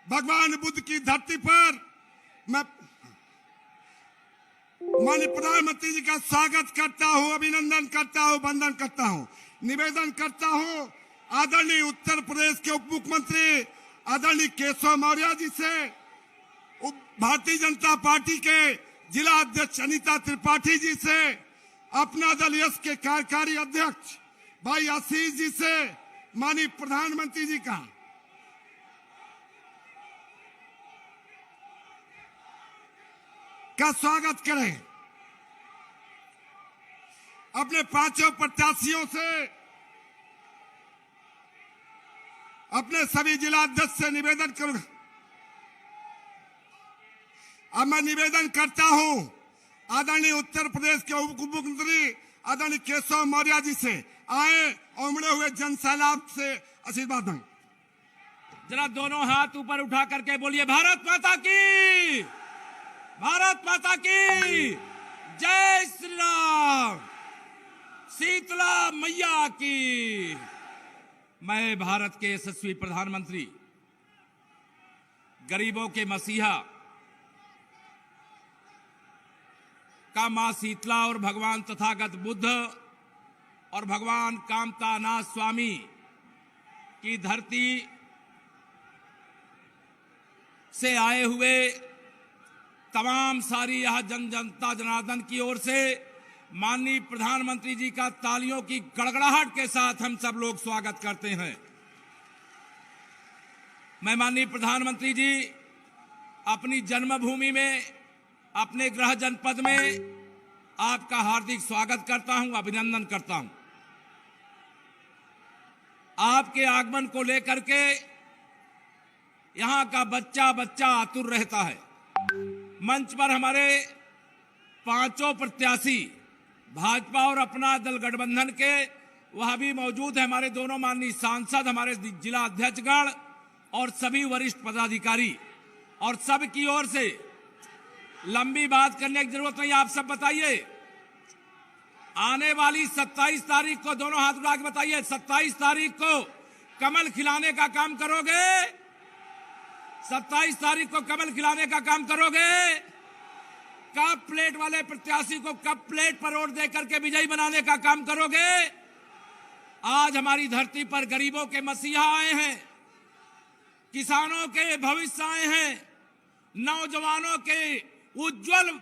भगवान बुद्ध की धरती पर मैं माननीय प्रधानमंत्री जी का स्वागत करता हूं, अभिनंदन करता हूं, वंदन करता हूं। निवेदन करता हूं आदरणीय उत्तर प्रदेश के उप मुख्यमंत्री आदरणीय केशव मौर्य जी से, भारतीय जनता पार्टी के जिला अध्यक्ष अनीता त्रिपाठी जी से, अपना दल यस के कार्यकारी अध्यक्ष भाई आशीष जी से माननीय प्रधानमंत्री जी का स्वागत करें। अपने पांचों प्रत्याशियों से, अपने सभी जिला अध्यक्ष से निवेदन करूंगा। अब मैं निवेदन करता हूं आदरणीय उत्तर प्रदेश के उप मुख्यमंत्री आदरणीय केशव मौर्य जी से, आए और उमड़े हुए जन सैलाब से आशीर्वाद दें। जरा दोनों हाथ ऊपर उठा करके बोलिए भारत माता की, भारत माता की जय श्री राम, शीतला मैया की। मैं भारत के यशस्वी प्रधानमंत्री, गरीबों के मसीहा का मां शीतला और भगवान तथागत बुद्ध और भगवान कामतानाथ स्वामी की धरती से आए हुए तमाम सारी यह जनता जनार्दन की ओर से माननीय प्रधानमंत्री जी का तालियों की गड़गड़ाहट के साथ हम सब लोग स्वागत करते हैं। मैं माननीय प्रधानमंत्री जी अपनी जन्मभूमि में, अपने गृह जनपद में आपका हार्दिक स्वागत करता हूं, अभिनंदन करता हूं। आपके आगमन को लेकर के यहां का बच्चा बच्चा आतुर रहता है। मंच पर हमारे पांचों प्रत्याशी भाजपा और अपना दल गठबंधन के वह भी मौजूद है। हमारे दोनों माननीय सांसद, हमारे जिला अध्यक्षगण और सभी वरिष्ठ पदाधिकारी, और सब की ओर से लंबी बात करने की जरूरत नहीं। आप सब बताइए, आने वाली 27 तारीख को, दोनों हाथ उठा के बताइए, 27 तारीख को कमल खिलाने का काम करोगे? 27 तारीख को कमल खिलाने का काम करोगे? कप प्लेट वाले प्रत्याशी को कप प्लेट पर वोट देकर के विजयी बनाने का काम करोगे? आज हमारी धरती पर गरीबों के मसीहा आए हैं, किसानों के भविष्य आए हैं, नौजवानों के उज्जवल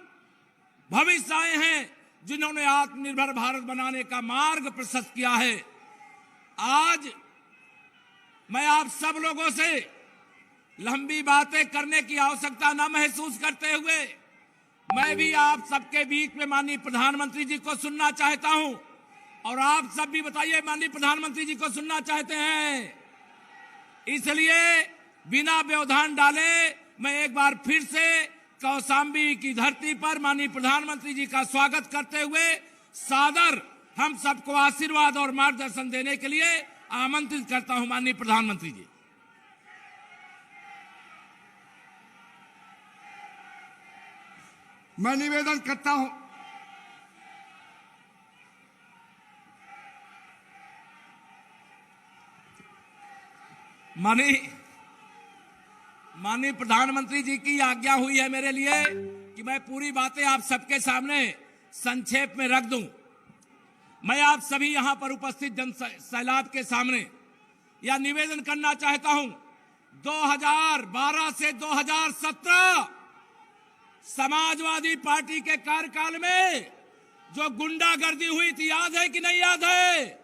भविष्य आए हैं, जिन्होंने आत्मनिर्भर भारत बनाने का मार्ग प्रशस्त किया है। आज मैं आप सब लोगों से लंबी बातें करने की आवश्यकता न महसूस करते हुए मैं भी आप सबके बीच में माननीय प्रधानमंत्री जी को सुनना चाहता हूं, और आप सब भी बताइए माननीय प्रधानमंत्री जी को सुनना चाहते हैं। इसलिए बिना व्यवधान डाले मैं एक बार फिर से कौशाम्बी की धरती पर माननीय प्रधानमंत्री जी का स्वागत करते हुए सादर हम सबको आशीर्वाद और मार्गदर्शन देने के लिए आमंत्रित करता हूं। माननीय प्रधानमंत्री जी, मैं निवेदन करता हूं माननीय प्रधानमंत्री जी की आज्ञा हुई है मेरे लिए कि मैं पूरी बातें आप सबके सामने संक्षेप में रख दूं। मैं आप सभी यहां पर उपस्थित जन सैलाब के सामने यह निवेदन करना चाहता हूं, 2012 से 2017 समाजवादी पार्टी के कार्यकाल में जो गुंडागर्दी हुई थी, याद है कि नहीं याद है?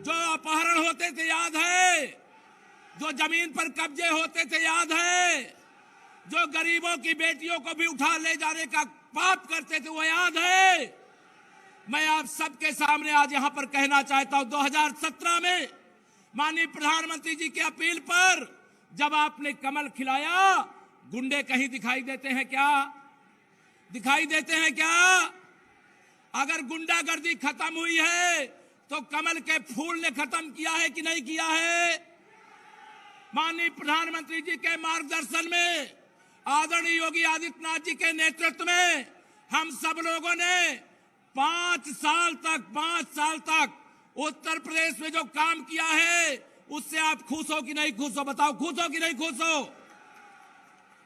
जो अपहरण होते थे, याद है? जो जमीन पर कब्जे होते थे, याद है? जो गरीबों की बेटियों को भी उठा ले जाने का पाप करते थे, वो याद है? मैं आप सबके सामने आज यहां पर कहना चाहता हूं, 2017 में माननीय प्रधानमंत्री जी की अपील पर जब आपने कमल खिलाया, गुंडे कहीं दिखाई देते हैं क्या? दिखाई देते हैं क्या? अगर गुंडागर्दी खत्म हुई है तो कमल के फूल ने खत्म किया है कि नहीं किया है? माननीय प्रधानमंत्री जी के मार्गदर्शन में, आदरणीय योगी आदित्यनाथ जी के नेतृत्व में हम सब लोगों ने 5 साल तक उत्तर प्रदेश में जो काम किया है, उससे आप खुश हो कि नहीं खुश हो? बताओ, खुश हो कि नहीं खुश हो?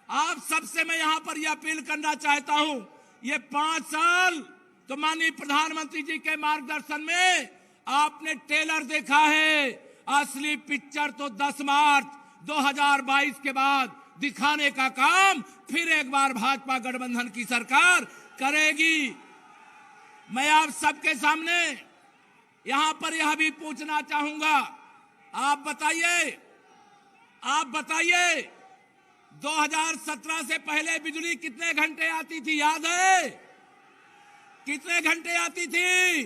आप सबसे मैं यहां पर यह अपील करना चाहता हूं, ये 5 साल तो माननीय प्रधानमंत्री जी के मार्गदर्शन में आपने ट्रेलर देखा है, असली पिक्चर तो 10 मार्च 2022 के बाद दिखाने का काम फिर एक बार भाजपा गठबंधन की सरकार करेगी। मैं आप सबके सामने यहां पर यह भी पूछना चाहूंगा, आप बताइए 2017 से पहले बिजली कितने घंटे आती थी, याद है? कितने घंटे आती थी?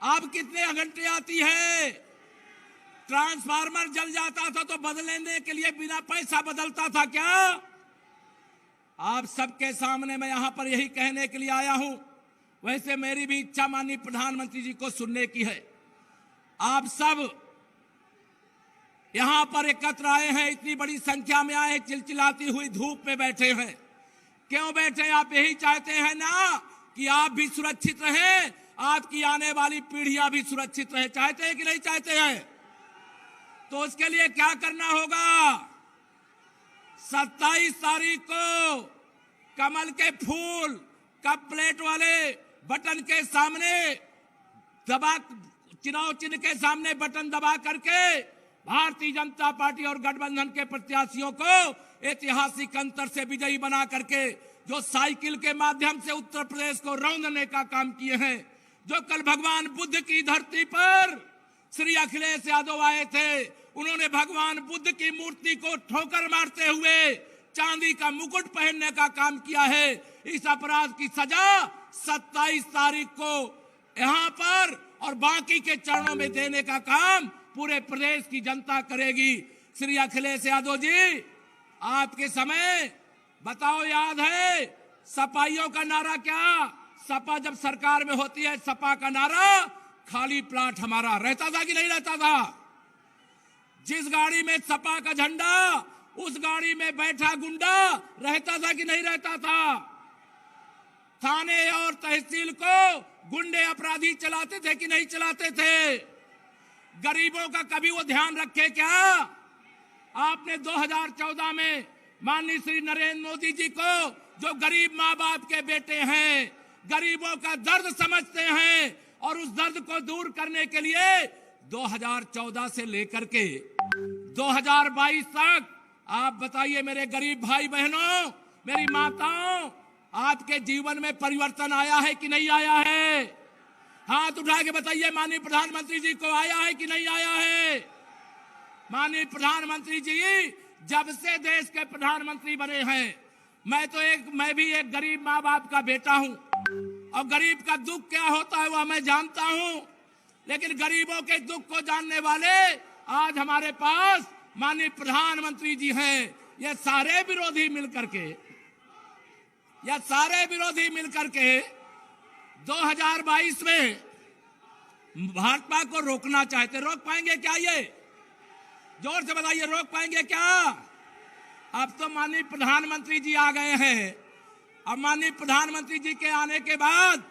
अब कितने घंटे आती है? ट्रांसफार्मर जल जाता था तो बदलने के लिए बिना पैसा बदलता था क्या? आप सबके सामने मैं यहां पर यही कहने के लिए आया हूं। वैसे मेरी भी इच्छा माननीय प्रधानमंत्री जी को सुनने की है। आप सब यहां पर एकत्र आए हैं, इतनी बड़ी संख्या में आए, चिलचिलाती हुई धूप में बैठे हैं। क्यों बैठे? आप यही चाहते हैं ना कि आप भी सुरक्षित रहें, आपकी आने वाली पीढ़ियां भी सुरक्षित रहे। चाहते हैं कि नहीं चाहते हैं? तो उसके लिए क्या करना होगा? 27 तारीख को कमल के फूल कप प्लेट वाले बटन के सामने दबा, चुनाव चिन्ह के सामने बटन दबा करके भारतीय जनता पार्टी और गठबंधन के प्रत्याशियों को ऐतिहासिक अंतर से विजयी बना करके, जो साइकिल के माध्यम से उत्तर प्रदेश को रौंदने का काम किए हैं, जो कल भगवान बुद्ध की धरती पर श्री अखिलेश यादव आए थे, उन्होंने भगवान बुद्ध की मूर्ति को ठोकर मारते हुए चांदी का मुकुट पहनने का काम किया है। इस अपराध की सजा 27 तारीख को यहां पर और बाकी के चरणों में देने का काम पूरे प्रदेश की जनता करेगी। श्री अखिलेश यादव जी, आपके समय बताओ, याद है सपाइयों का नारा क्या? सपा जब सरकार में होती है, सपा का नारा खाली प्लाट हमारा रहता था कि नहीं रहता था? जिस गाड़ी में सपा का झंडा, उस गाड़ी में बैठा गुंडा रहता था कि नहीं रहता था? थाने और तहसील को गुंडे अपराधी चलाते थे कि नहीं चलाते थे? गरीबों का कभी वो ध्यान रखे क्या? आपने 2014 में माननीय श्री नरेंद्र मोदी जी को, जो गरीब माँ बाप के बेटे हैं, गरीबों का दर्द समझते हैं और उस दर्द को दूर करने के लिए 2014 से लेकर के 2022 तक आप बताइए मेरे गरीब भाई बहनों, मेरी माताओं, आपके जीवन में परिवर्तन आया है कि नहीं आया है? हाथ उठा के बताइए, माननीय प्रधानमंत्री जी को आया है कि नहीं आया है? माननीय प्रधानमंत्री जी जब से देश के प्रधानमंत्री बने हैं, मैं भी एक गरीब माँ बाप का बेटा हूं और गरीब का दुख क्या होता है वह मैं जानता हूं। लेकिन गरीबों के दुख को जानने वाले आज हमारे पास माननीय प्रधानमंत्री जी हैं। ये सारे विरोधी मिलकर के 2022 में भाजपा को रोकना चाहते। रोक पाएंगे क्या? ये जोर से बताइए, रोक पाएंगे क्या? अब तो माननीय प्रधानमंत्री जी आ गए हैं। अब माननीय प्रधानमंत्री जी के आने के बाद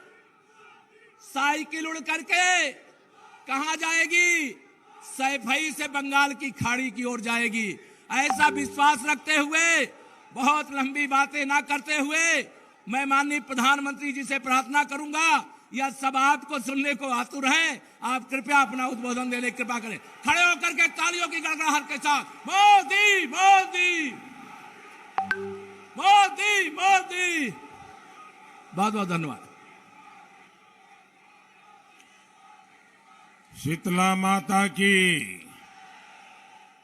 साइकिल उड़ करके कहां जाएगी? सैफई से बंगाल की खाड़ी की ओर जाएगी। ऐसा विश्वास रखते हुए, बहुत लंबी बातें ना करते हुए, मैं माननीय प्रधानमंत्री जी से प्रार्थना करूंगा, यह सब आपको सुनने को आतुर हैं। आप कृपया अपना उद्बोधन देने की कृपा करें। खड़े होकर के तालियों की गड़गड़ाहट के साथ मोदी मोदी मोदी मोदी। बहुत बहुत धन्यवाद। शीतला माता की,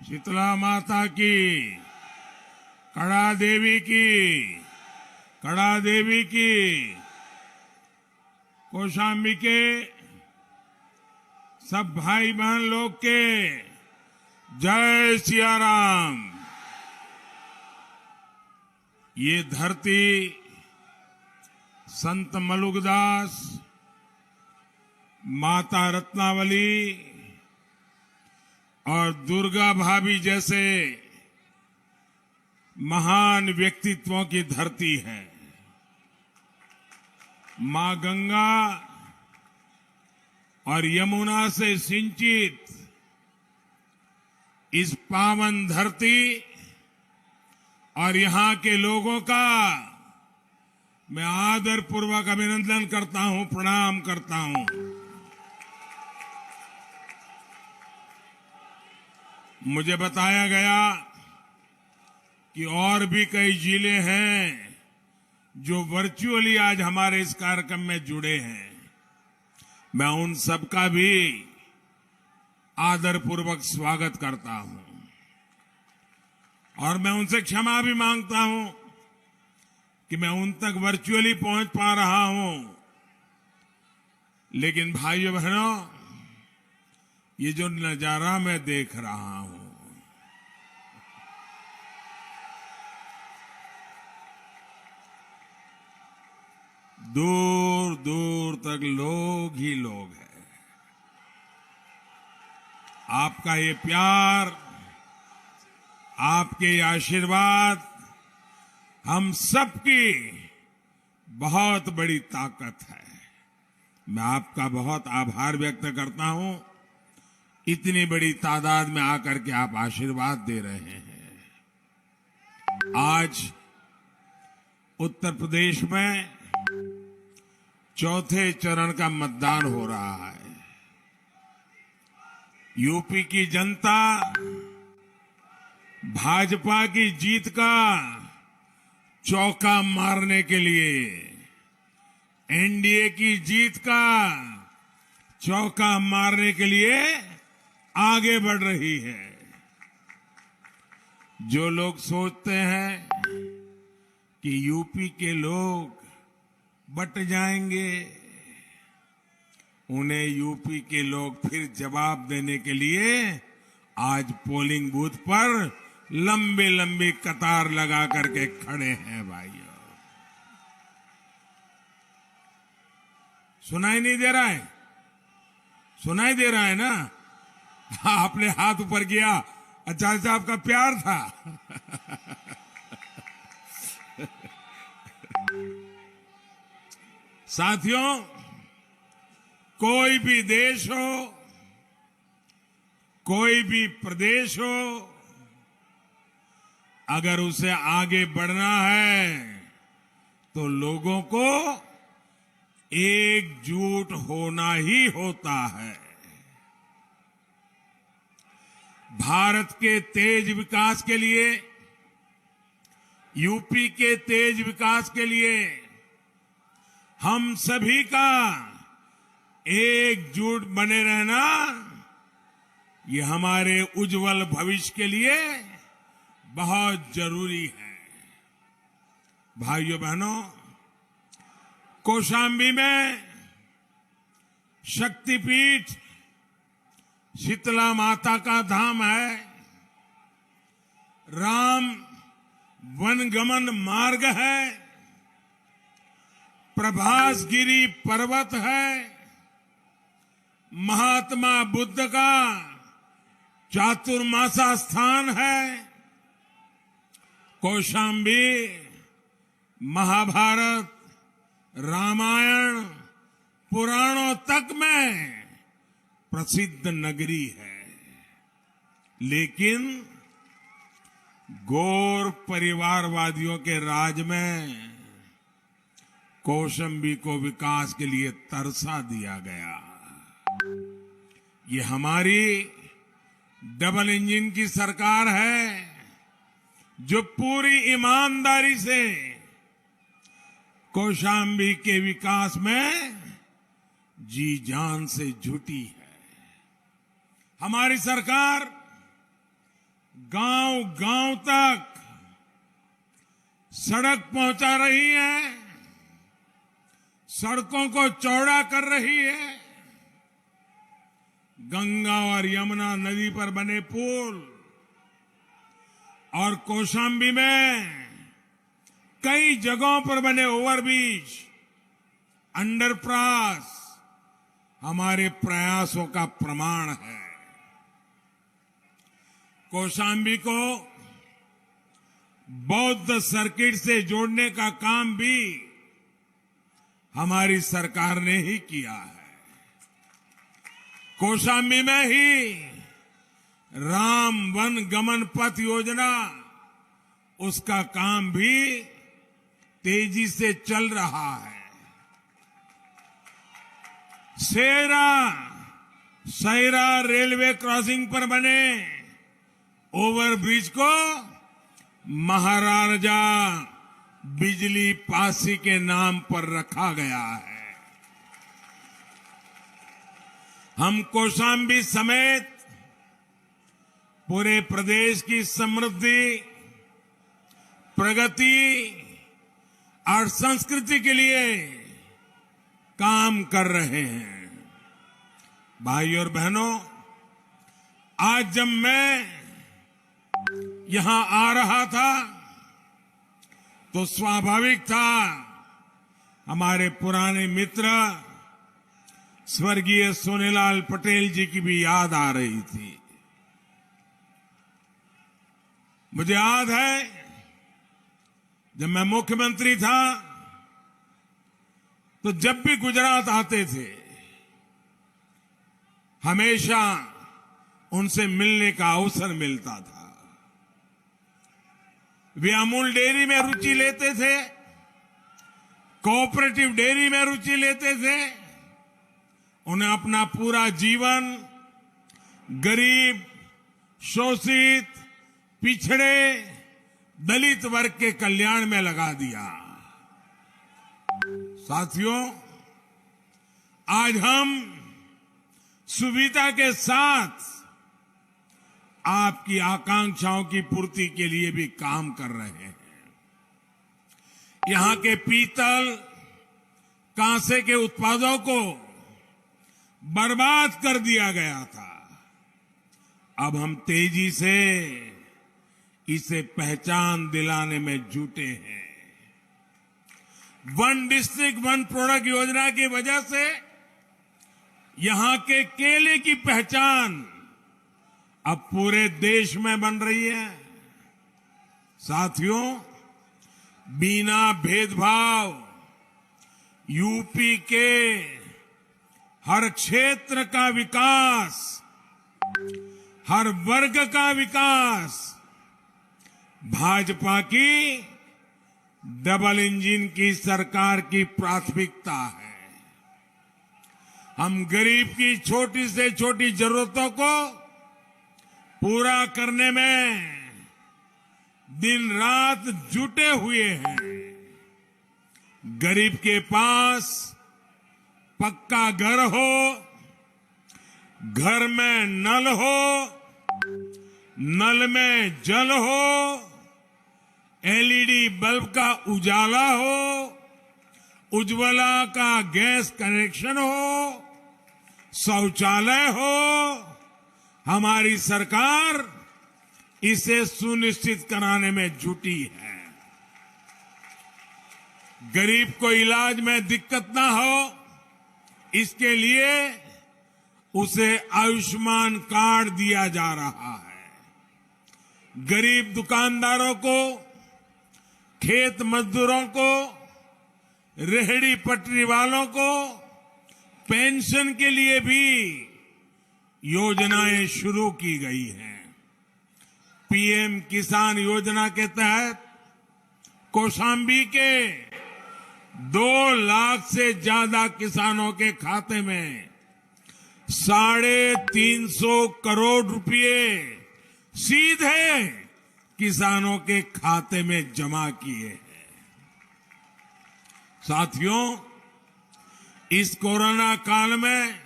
शीतला माता की, कड़ा देवी की, कड़ा देवी की, कौशाम्बी के सब भाई बहन लोग के जय सिया राम। ये धरती संत मलुकदास, माता रत्नावली और दुर्गा भाभी जैसे महान व्यक्तित्वों की धरती है। मां गंगा और यमुना से सिंचित इस पावन धरती और यहां के लोगों का मैं आदरपूर्वक अभिनंदन करता हूं, प्रणाम करता हूं। मुझे बताया गया कि और भी कई जिले हैं जो वर्चुअली आज हमारे इस कार्यक्रम में जुड़े हैं। मैं उन सबका भी आदरपूर्वक स्वागत करता हूं और मैं उनसे क्षमा भी मांगता हूं कि मैं उन तक वर्चुअली पहुंच पा रहा हूं। लेकिन भाइयों बहनों, ये जो नजारा मैं देख रहा हूं, दूर दूर तक लोग ही लोग हैं। आपका ये प्यार, आपके ये आशीर्वाद हम सबकी बहुत बड़ी ताकत है। मैं आपका बहुत आभार व्यक्त करता हूं, इतनी बड़ी तादाद में आकर के आप आशीर्वाद दे रहे हैं। आज उत्तर प्रदेश में चौथे चरण का मतदान हो रहा है। यूपी की जनता भाजपा की जीत का चौका मारने के लिए, एनडीए की जीत का चौका मारने के लिए आगे बढ़ रही है। जो लोग सोचते हैं कि यूपी के लोग बट जाएंगे, उन्हें यूपी के लोग फिर जवाब देने के लिए आज पोलिंग बूथ पर लंबी लंबी कतार लगा करके खड़े हैं। भाइयों, सुनाई नहीं दे रहा है? सुनाई दे रहा है ना? आपने हाथ ऊपर किया, अच्छा से आपका प्यार था। साथियों, कोई भी देश हो, कोई भी प्रदेश हो, अगर उसे आगे बढ़ना है तो लोगों को एकजुट होना ही होता है। भारत के तेज विकास के लिए, यूपी के तेज विकास के लिए हम सभी का एकजुट बने रहना, ये हमारे उज्जवल भविष्य के लिए बहुत जरूरी है। भाइयों बहनों, कौशाम्बी में शक्तिपीठ शीतला माता का धाम है, राम वनगमन मार्ग है, प्रभासगिरी पर्वत है, महात्मा बुद्ध का चातुर्मासा स्थान है। कौशाम्बी महाभारत, रामायण, पुराणों तक में प्रसिद्ध नगरी है। लेकिन गौर परिवारवादियों के राज में कौशाम्बी को विकास के लिए तरसा दिया गया। ये हमारी डबल इंजन की सरकार है जो पूरी ईमानदारी से कौशाम्बी के विकास में जी जान से जुटी है। हमारी सरकार गांव गांव तक सड़क पहुंचा रही है, सड़कों को चौड़ा कर रही है, गंगा और यमुना नदी पर बने पुल और कौशाम्बी में कई जगहों पर बने ओवरब्रिज, अंडरपास हमारे प्रयासों का प्रमाण है। कौशाम्बी को बौद्ध सर्किट से जोड़ने का काम भी हमारी सरकार ने ही किया है। कौशाम्बी में ही राम वन गमन पथ योजना, उसका काम भी तेजी से चल रहा है। सैरा रेलवे क्रॉसिंग पर बने ओवरब्रिज को महाराजा बिजली पासी के नाम पर रखा गया है। हम कौशाम्बी समेत पूरे प्रदेश की समृद्धि, प्रगति और संस्कृति के लिए काम कर रहे हैं। भाइयों और बहनों, आज जब मैं यहां आ रहा था तो स्वाभाविक था हमारे पुराने मित्र स्वर्गीय सोनेलाल पटेल जी की भी याद आ रही थी। मुझे याद है जब मैं मुख्यमंत्री था तो जब भी गुजरात आते थे हमेशा उनसे मिलने का अवसर मिलता था। वे अमूल डेयरी में रुचि लेते थे, कोऑपरेटिव डेयरी में रुचि लेते थे। उन्हें अपना पूरा जीवन गरीब, शोषित, पिछड़े, दलित वर्ग के कल्याण में लगा दिया। साथियों, आज हम सुविधा के साथ आपकी आकांक्षाओं की पूर्ति के लिए भी काम कर रहे हैं। यहां के पीतल, कांसे के उत्पादों को बर्बाद कर दिया गया था। अब हम तेजी से इसे पहचान दिलाने में जुटे हैं। वन डिस्ट्रिक्ट वन प्रोडक्ट योजना की वजह से यहां के केले की पहचान अब पूरे देश में बन रही है। साथियों, बिना भेदभाव यूपी के हर क्षेत्र का विकास, हर वर्ग का विकास भाजपा की डबल इंजन की सरकार की प्राथमिकता है। हम गरीब की छोटी से छोटी जरूरतों को पूरा करने में दिन रात जुटे हुए हैं। गरीब के पास पक्का घर हो, घर में नल हो, नल में जल हो, एलईडी बल्ब का उजाला हो, उज्ज्वला का गैस कनेक्शन हो, शौचालय हो, हमारी सरकार इसे सुनिश्चित कराने में जुटी है। गरीब को इलाज में दिक्कत ना हो, इसके लिए उसे आयुष्मान कार्ड दिया जा रहा है। गरीब दुकानदारों को, खेत मजदूरों को, रेहड़ी पटरी वालों को पेंशन के लिए भी योजनाएं शुरू की गई हैं। पीएम किसान योजना के तहत कौशाम्बी के 2 लाख से ज्यादा किसानों के खाते में 350 करोड़ रुपए सीधे किसानों के खाते में जमा किए हैं। साथियों, इस कोरोना काल में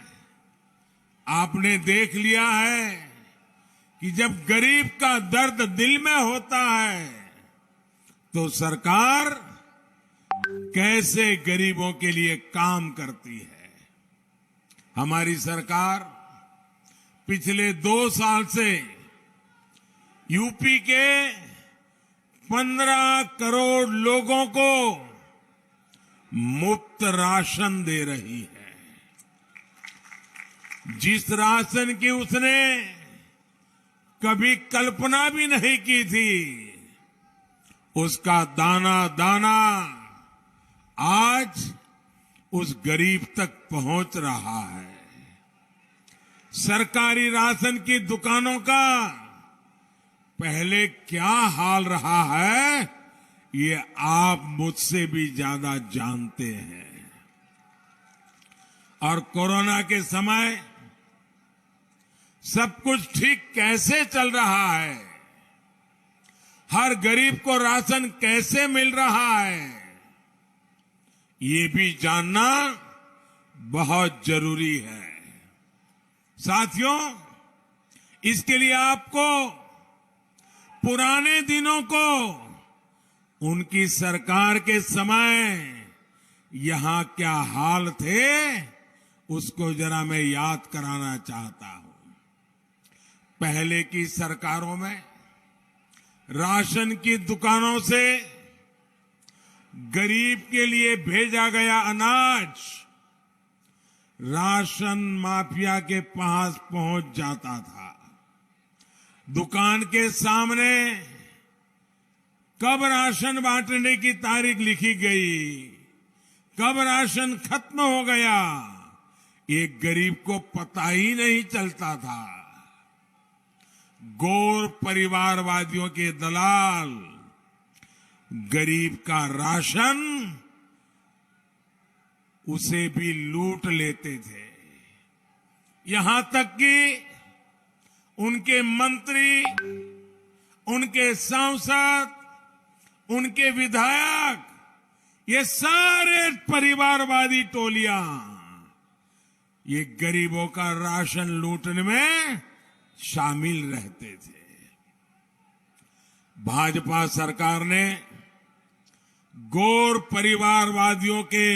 आपने देख लिया है कि जब गरीब का दर्द दिल में होता है तो सरकार कैसे गरीबों के लिए काम करती है। हमारी सरकार पिछले 2 साल से यूपी के 15 करोड़ लोगों को मुफ्त राशन दे रही है। जिस राशन की उसने कभी कल्पना भी नहीं की थी, उसका दाना दाना आज उस गरीब तक पहुंच रहा है। सरकारी राशन की दुकानों का पहले क्या हाल रहा है, ये आप मुझसे भी ज्यादा जानते हैं। और कोरोना के समय सब कुछ ठीक कैसे चल रहा है, हर गरीब को राशन कैसे मिल रहा है, ये भी जानना बहुत जरूरी है। साथियों, इसके लिए आपको पुराने दिनों को, उनकी सरकार के समय यहां क्या हाल थे, उसको जरा मैं याद कराना चाहता हूं। पहले की सरकारों में राशन की दुकानों से गरीब के लिए भेजा गया अनाज राशन माफिया के पास पहुंच जाता था। दुकान के सामने कब राशन बांटने की तारीख लिखी गई, कब राशन खत्म हो गया, ये गरीब को पता ही नहीं चलता था। गौर परिवारवादियों के दलाल गरीब का राशन उसे भी लूट लेते थे। यहां तक कि उनके मंत्री, उनके सांसद, उनके विधायक, ये सारे परिवारवादी टोलियां ये गरीबों का राशन लूटने में शामिल रहते थे। भाजपा सरकार ने गौर परिवारवादियों के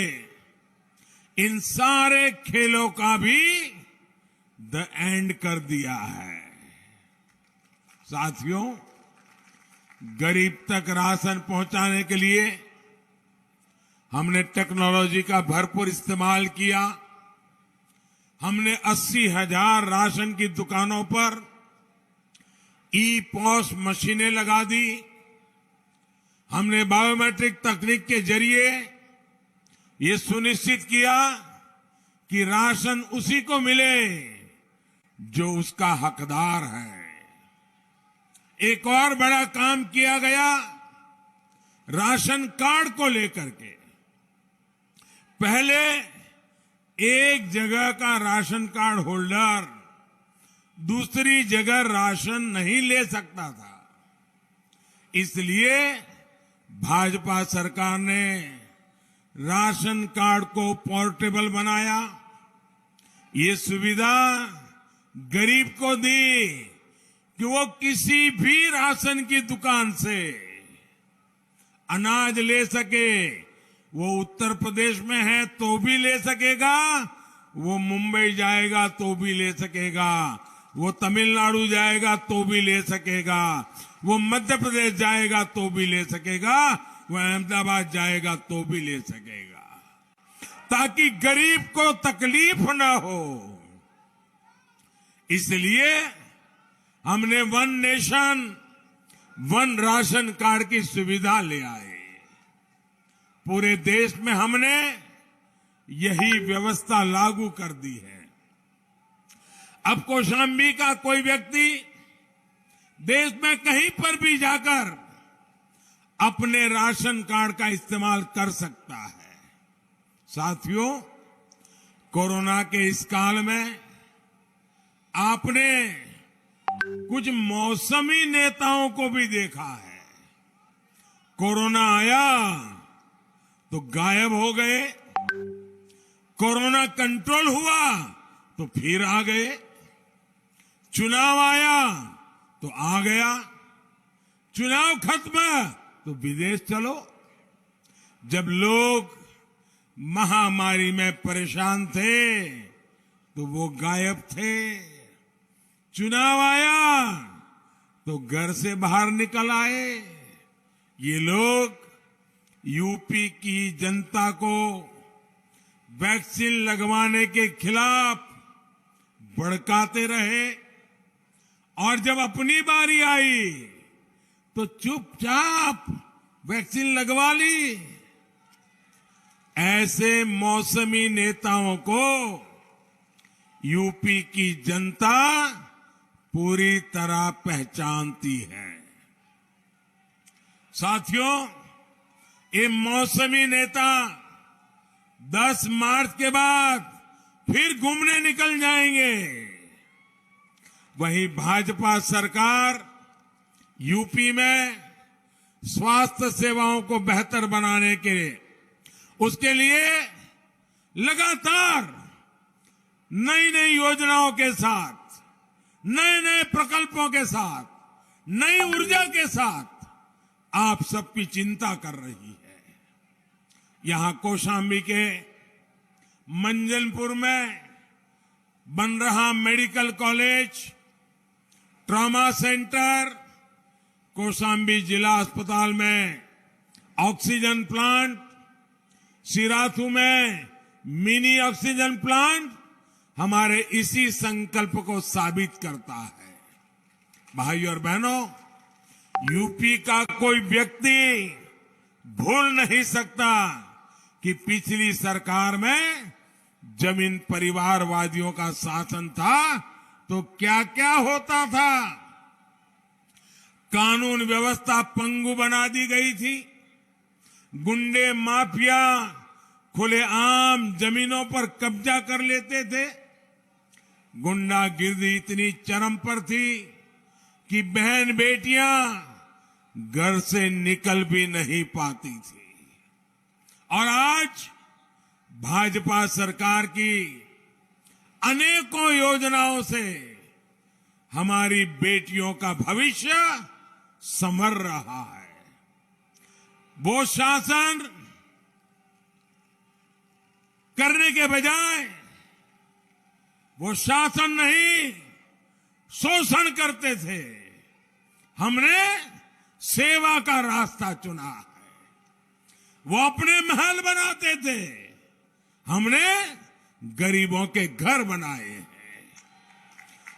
इन सारे खेलों का भी द एंड कर दिया है। साथियों, गरीब तक राशन पहुंचाने के लिए हमने टेक्नोलॉजी का भरपूर इस्तेमाल किया। हमने 80,000 राशन की दुकानों पर ई-पॉस मशीनें लगा दी। हमने बायोमेट्रिक तकनीक के जरिए ये सुनिश्चित किया कि राशन उसी को मिले जो उसका हकदार है। एक और बड़ा काम किया गया राशन कार्ड को लेकर के। पहले एक जगह का राशन कार्ड होल्डर दूसरी जगह राशन नहीं ले सकता था। इसलिए भाजपा सरकार ने राशन कार्ड को पोर्टेबल बनाया। ये सुविधा गरीब को दी कि वो किसी भी राशन की दुकान से अनाज ले सके। वो उत्तर प्रदेश में है तो भी ले सकेगा, वो मुंबई जाएगा तो भी ले सकेगा, वो तमिलनाडु जाएगा तो भी ले सकेगा, वो मध्य प्रदेश जाएगा तो भी ले सकेगा, वो अहमदाबाद जाएगा तो भी ले सकेगा, ताकि गरीब को तकलीफ न हो। इसलिए हमने one nation one ration card की सुविधा ले आए। पूरे देश में हमने यही व्यवस्था लागू कर दी है। अब कौशाम्बी का कोई व्यक्ति देश में कहीं पर भी जाकर अपने राशन कार्ड का इस्तेमाल कर सकता है। साथियों, कोरोना के इस काल में आपने कुछ मौसमी नेताओं को भी देखा है। कोरोना आया तो गायब हो गए, कोरोना कंट्रोल हुआ तो फिर आ गए, चुनाव आया तो आ गया, चुनाव खत्म तो विदेश चलो। जब लोग महामारी में परेशान थे तो वो गायब थे, चुनाव आया तो घर से बाहर निकल आए। ये लोग यूपी की जनता को वैक्सीन लगवाने के खिलाफ भड़काते रहे और जब अपनी बारी आई तो चुपचाप वैक्सीन लगवा ली। ऐसे मौसमी नेताओं को यूपी की जनता पूरी तरह पहचानती है। साथियों, ये मौसमी नेता 10 मार्च के बाद फिर घूमने निकल जाएंगे। वहीं भाजपा सरकार यूपी में स्वास्थ्य सेवाओं को बेहतर बनाने के उसके लिए लगातार नई नई योजनाओं के साथ, नए नए प्रकल्पों के साथ, नई ऊर्जा के साथ आप सबकी चिंता कर रही है। यहां कौशाम्बी के मंजनपुर में बन रहा medical college, trauma centre, Kaushambi जिला अस्पताल में ऑक्सीजन प्लांट, सिराथू में मिनी ऑक्सीजन प्लांट हमारे इसी संकल्प को साबित करता है। भाई और बहनों, यूपी का कोई व्यक्ति भूल नहीं सकता कि पिछली सरकार में जमीन परिवारवादियों का शासन था तो क्या क्या होता था। कानून व्यवस्था पंगु बना दी गई थी। गुंडे माफिया खुलेआम जमीनों पर कब्जा कर लेते थे। गुंडागिर्दी इतनी चरम पर थी कि बहन बेटियां घर से निकल भी नहीं पाती थी। और आज भाजपा सरकार की अनेकों योजनाओं से हमारी बेटियों का भविष्य संवर रहा है। वो शासन करने के बजाय वो शासन नहीं, शोषण करते थे। हमने सेवा का रास्ता चुना है। वो अपने महल बनाते थे, हमने गरीबों के घर बनाए हैं।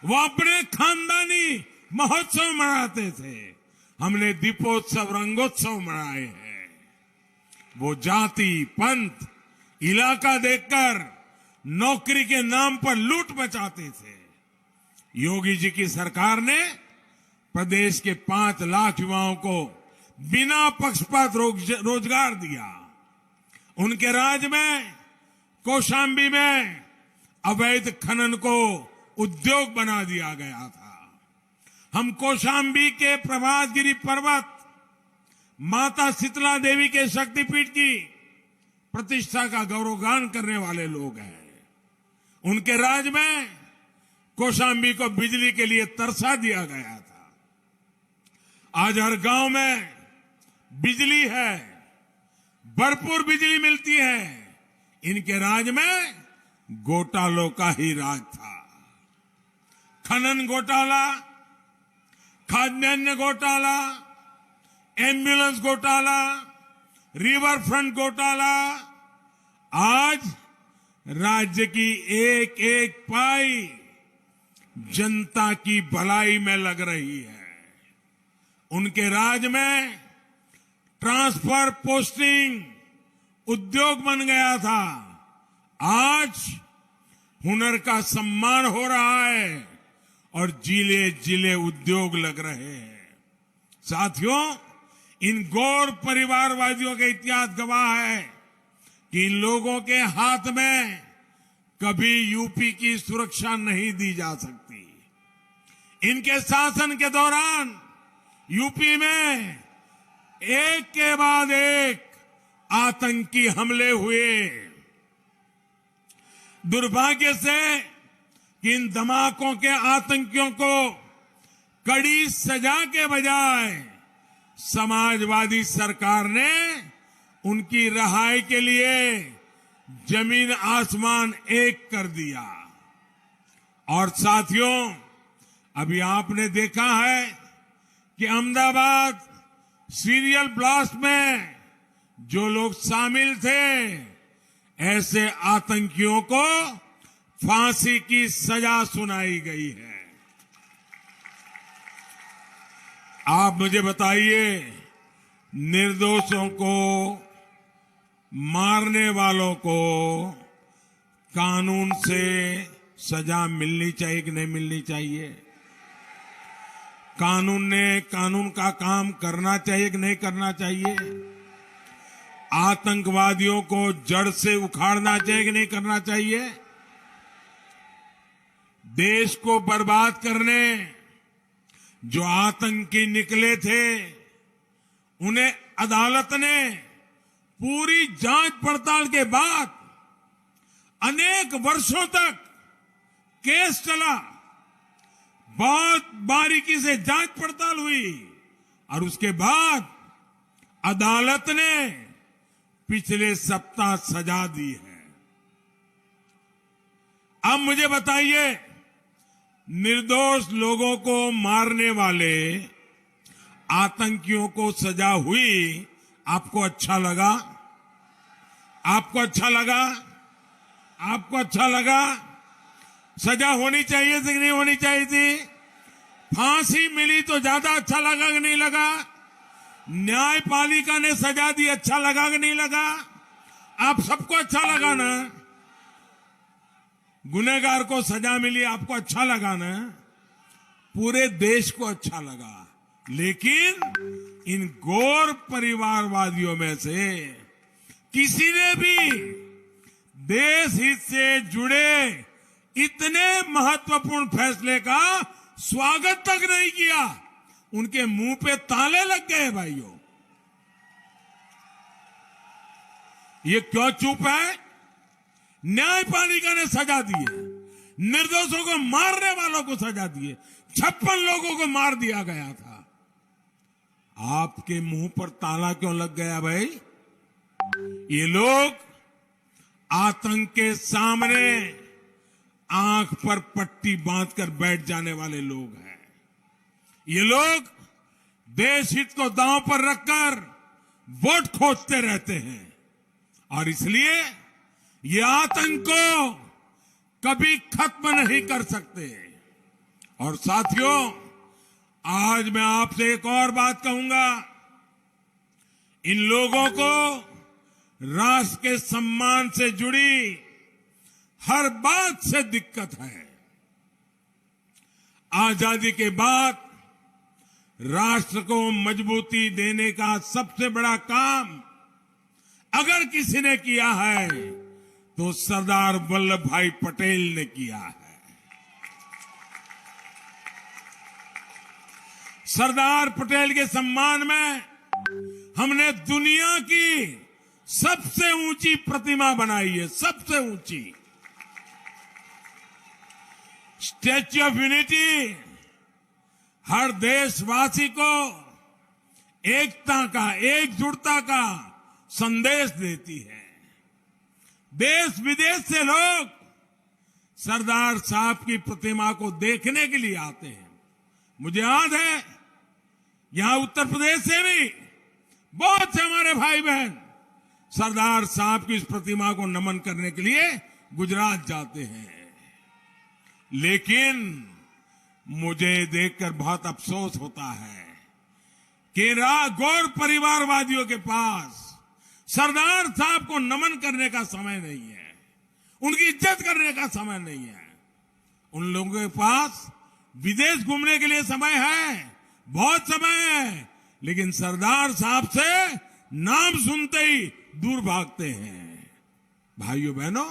वो अपने खानदानी महोत्सव मनाते थे, हमने दीपोत्सव रंगोत्सव मनाए हैं। वो जाति पंथ इलाका देखकर नौकरी के नाम पर लूट मचाते थे। योगी जी की सरकार ने प्रदेश के 5 लाख युवाओं को बिना पक्षपात रोजगार दिया। उनके राज में कौशाम्बी में अवैध खनन को उद्योग बना दिया गया था। हम कौशाम्बी के प्रभातगिरी पर्वत, माता शीतला देवी के शक्तिपीठ की प्रतिष्ठा का गौरवगान करने वाले लोग हैं। उनके राज में कौशाम्बी को बिजली के लिए तरसा दिया गया था। आज हर गांव में बिजली है, भरपूर बिजली मिलती है। इनके राज में घोटालों का ही राज था। खनन घोटाला, खाद्यान्न घोटाला, एम्बुलेंस घोटाला, रिवर फ्रंट घोटाला, आज राज्य की एक एक पाई जनता की भलाई में लग रही है। उनके राज में ट्रांसफर पोस्टिंग उद्योग बन गया था। आज हुनर का सम्मान हो रहा है और जिले जिले उद्योग लग रहे हैं। साथियों, इन गौर परिवारवादियों का इतिहास गवाह है कि इन लोगों के हाथ में कभी यूपी की सुरक्षा नहीं दी जा सकती। इनके शासन के दौरान यूपी में एक के बाद एक आतंकी हमले हुए। दुर्भाग्य से इन धमाकों के आतंकियों को कड़ी सजा के बजाय समाजवादी सरकार ने उनकी रिहाई के लिए जमीन आसमान एक कर दिया। और साथियों, अभी आपने देखा है कि अहमदाबाद सीरियल ब्लास्ट में जो लोग शामिल थे, ऐसे आतंकियों को फांसी की सजा सुनाई गई है। आप मुझे बताइए, निर्दोषों को, मारने वालों को कानून से सजा मिलनी चाहिए कि नहीं मिलनी चाहिए? कानून ने कानून का काम करना चाहिए कि नहीं करना चाहिए? आतंकवादियों को जड़ से उखाड़ना चाहिए कि नहीं करना चाहिए? देश को बर्बाद करने जो आतंकी निकले थे, उन्हें अदालत ने पूरी जांच पड़ताल के बाद अनेक वर्षों तक केस चला, बहुत बारीकी से जांच पड़ताल हुई और उसके बाद अदालत ने पिछले सप्ताह सजा दी है। अब मुझे बताइए, निर्दोष लोगों को मारने वाले आतंकियों को सजा हुई, आपको अच्छा लगा? आपको अच्छा लगा? आपको अच्छा लगा? सजा होनी चाहिए थी कि नहीं होनी चाहिए थी? फांसी मिली तो ज्यादा अच्छा लगा कि नहीं लगा? न्यायपालिका ने सजा दी, अच्छा लगा कि नहीं लगा? आप सबको अच्छा लगा ना? गुनहगार को सजा मिली, आपको अच्छा लगा ना? पूरे देश को अच्छा लगा। लेकिन इन गौर परिवारवादियों में से किसी ने भी देश हित से जुड़े इतने महत्वपूर्ण फैसले का स्वागत तक नहीं किया। उनके मुंह पे ताले लग गए। भाइयों, ये क्यों चुप है? न्यायपालिका ने सजा दी है, निर्दोषों को मारने वालों को सजा दी है, 56 लोगों को मार दिया गया था। आपके मुंह पर ताला क्यों लग गया भाई? ये लोग आतंक के सामने आंख पर पट्टी बांधकर बैठ जाने वाले लोग हैं। ये लोग देश हित को दांव पर रखकर वोट खोजते रहते हैं और इसलिए ये आतंक को कभी खत्म नहीं कर सकते। और साथियों, आज मैं आपसे एक और बात कहूंगा। इन लोगों को राष्ट्र के सम्मान से जुड़ी हर बात से दिक्कत है। आजादी के बाद राष्ट्र को मजबूती देने का सबसे बड़ा काम अगर किसी ने किया है तो सरदार वल्लभ भाई पटेल ने किया है। सरदार पटेल के सम्मान में हमने दुनिया की सबसे ऊंची प्रतिमा बनाई है, सबसे ऊंची। स्टैच्यू ऑफ यूनिटी हर देशवासी को एकता का, एकजुटता का संदेश देती है। देश विदेश से लोग सरदार साहब की प्रतिमा को देखने के लिए आते हैं। मुझे याद है, यहां उत्तर प्रदेश से भी बहुत से हमारे भाई बहन सरदार साहब की इस प्रतिमा को नमन करने के लिए गुजरात जाते हैं। लेकिन मुझे देखकर बहुत अफसोस होता है कि गौर परिवारवादियों के पास सरदार साहब को नमन करने का समय नहीं है, उनकी इज्जत करने का समय नहीं है। उन लोगों के पास विदेश घूमने के लिए समय है, बहुत समय है, लेकिन सरदार साहब से नाम सुनते ही दूर भागते हैं। भाइयों बहनों,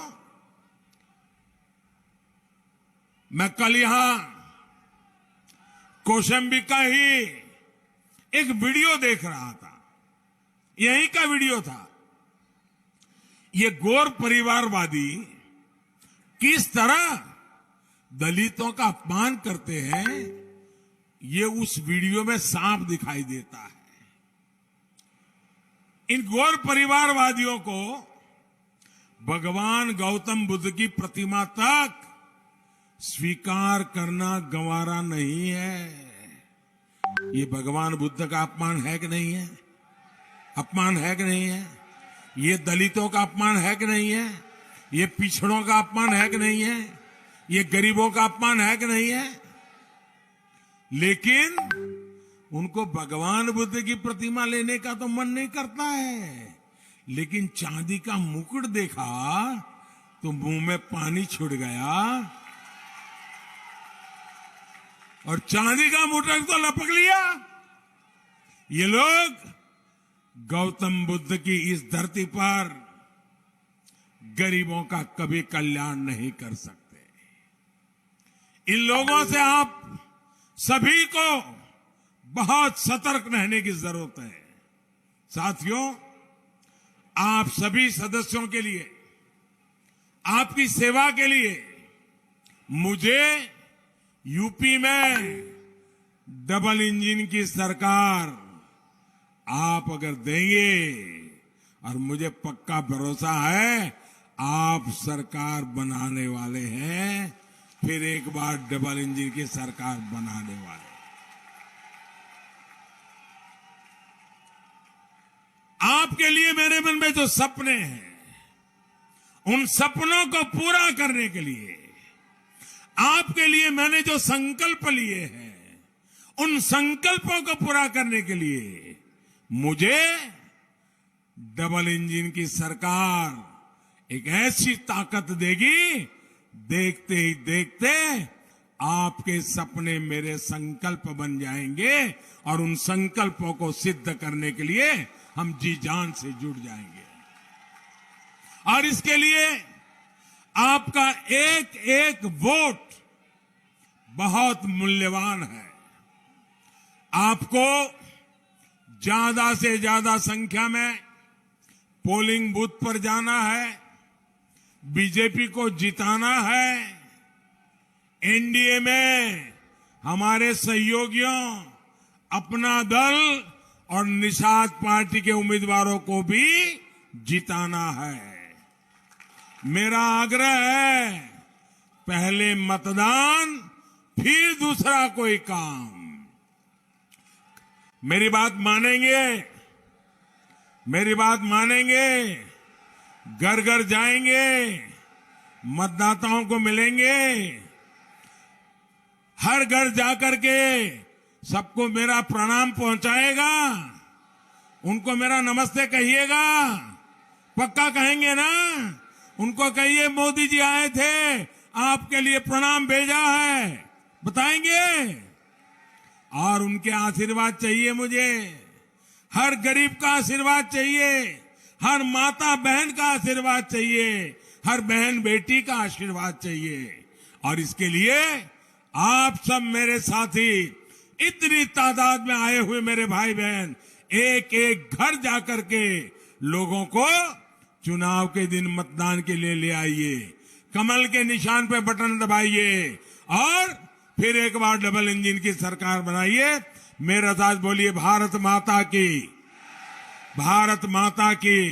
मैं कल यहां कौशाम्बी का ही एक वीडियो देख रहा था, यहीं का वीडियो था। ये गौर परिवारवादी किस तरह दलितों का अपमान करते हैं, ये उस वीडियो में साफ दिखाई देता है। इन गौर परिवारवादियों को भगवान गौतम बुद्ध की प्रतिमा तक स्वीकार करना गंवारा नहीं है। ये भगवान बुद्ध का अपमान है कि नहीं है? अपमान है कि नहीं है? ये दलितों का अपमान है कि नहीं है? ये पिछड़ों का अपमान है कि नहीं है? ये गरीबों का अपमान है कि नहीं है? लेकिन उनको भगवान बुद्ध की प्रतिमा लेने का तो मन नहीं करता है, लेकिन चांदी का मुकुट देखा तो मुंह में पानी छूट गया और चांदी का मोटर तो लपक लिया। ये लोग गौतम बुद्ध की इस धरती पर गरीबों का कभी कल्याण नहीं कर सकते। इन लोगों से आप सभी को बहुत सतर्क रहने की जरूरत है। साथियों, आप सभी सदस्यों के लिए, आपकी सेवा के लिए मुझे यूपी में डबल इंजन की सरकार आप अगर देंगे, और मुझे पक्का भरोसा है आप सरकार बनाने वाले हैं, फिर एक बार डबल इंजन की सरकार बनाने वाले। आपके लिए मेरे मन में जो सपने हैं, उन सपनों को पूरा करने के लिए आपके लिए मैंने जो संकल्प लिए हैं, उन संकल्पों को पूरा करने के लिए मुझे डबल इंजन की सरकार एक ऐसी ताकत देगी, देखते ही देखते आपके सपने मेरे संकल्प बन जाएंगे और उन संकल्पों को सिद्ध करने के लिए हम जी जान से जुड़ जाएंगे। और इसके लिए आपका एक एक वोट बहुत मूल्यवान है। आपको ज्यादा से ज्यादा संख्या में पोलिंग बूथ पर जाना है, बीजेपी को जिताना है। एनडीए में हमारे सहयोगियों, अपना दल और निषाद पार्टी के उम्मीदवारों को भी जिताना है। मेरा आग्रह है, पहले मतदान फिर दूसरा कोई काम। मेरी बात मानेंगे, मेरी बात मानेंगे, घर घर जाएंगे, मतदाताओं को मिलेंगे, हर घर जाकर के सबको मेरा प्रणाम पहुंचाएगा, उनको मेरा नमस्ते कहिएगा, पक्का कहेंगे ना? उनको कहिए मोदी जी आए थे, आपके लिए प्रणाम भेजा है, बताएंगे? और उनके आशीर्वाद चाहिए मुझे, हर गरीब का आशीर्वाद चाहिए, हर माता बहन का आशीर्वाद चाहिए, हर बहन बेटी का आशीर्वाद चाहिए। और इसके लिए आप सब मेरे साथी, इतनी तादाद में आए हुए मेरे भाई बहन, एक एक घर जाकर के लोगों को चुनाव के दिन मतदान के लिए ले आइए, कमल के निशान पे बटन दबाइए और फिर एक बार डबल इंजन की सरकार बनाइए। मेरे साथ बोलिए, भारत माता की, भारत माता की,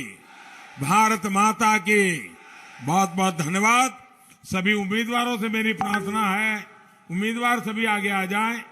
भारत माता की। बहुत बहुत धन्यवाद। सभी उम्मीदवारों से मेरी प्रार्थना है, उम्मीदवार सभी आगे आ जाएं।